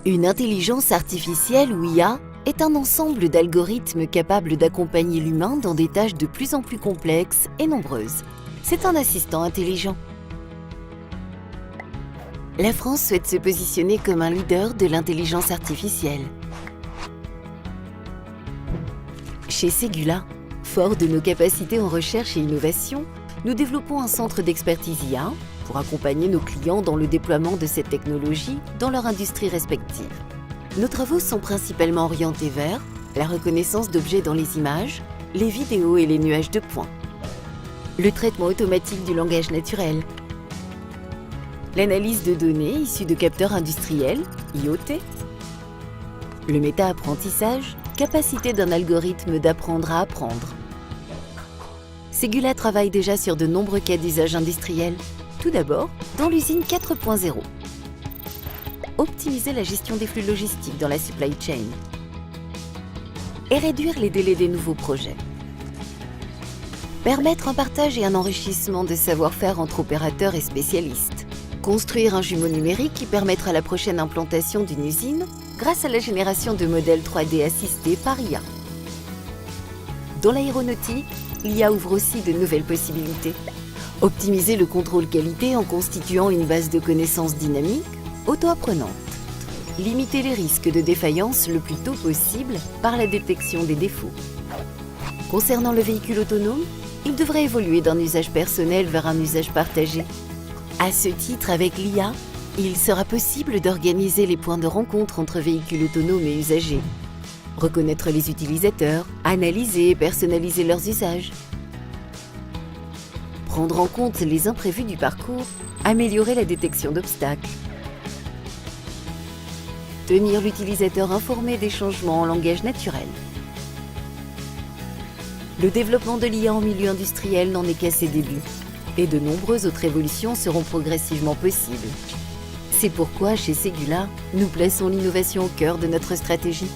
Une intelligence artificielle ou IA est un ensemble d'algorithmes capables d'accompagner l'humain dans des tâches de plus en plus complexes et nombreuses. C'est un assistant intelligent. La France souhaite se positionner comme un leader de l'intelligence artificielle. Chez Ségula, fort de nos capacités en recherche et innovation, nous développons un centre d'expertise IA pour accompagner nos clients dans le déploiement de cette technologie dans leur industrie respective. Nos travaux sont principalement orientés vers la reconnaissance d'objets dans les images, les vidéos et les nuages de points, le traitement automatique du langage naturel, l'analyse de données issues de capteurs industriels, IoT, le méta-apprentissage, capacité d'un algorithme d'apprendre à apprendre. Ségula travaille déjà sur de nombreux cas d'usage industriels. Tout d'abord, dans l'usine 4.0. Optimiser la gestion des flux logistiques dans la supply chain et réduire les délais des nouveaux projets. Permettre un partage et un enrichissement de savoir-faire entre opérateurs et spécialistes. Construire un jumeau numérique qui permettra la prochaine implantation d'une usine grâce à la génération de modèles 3D assistés par IA. Dans l'aéronautique, l'IA ouvre aussi de nouvelles possibilités. Optimiser le contrôle qualité en constituant une base de connaissances dynamique, auto-apprenante. Limiter les risques de défaillance le plus tôt possible par la détection des défauts. Concernant le véhicule autonome, il devrait évoluer d'un usage personnel vers un usage partagé. À ce titre, avec l'IA, il sera possible d'organiser les points de rencontre entre véhicules autonomes et usagers, reconnaître les utilisateurs, analyser et personnaliser leurs usages, prendre en compte les imprévus du parcours, améliorer la détection d'obstacles, tenir l'utilisateur informé des changements en langage naturel. Le développement de l'IA en milieu industriel n'en est qu'à ses débuts, et de nombreuses autres évolutions seront progressivement possibles. C'est pourquoi, chez Ségula, nous plaçons l'innovation au cœur de notre stratégie.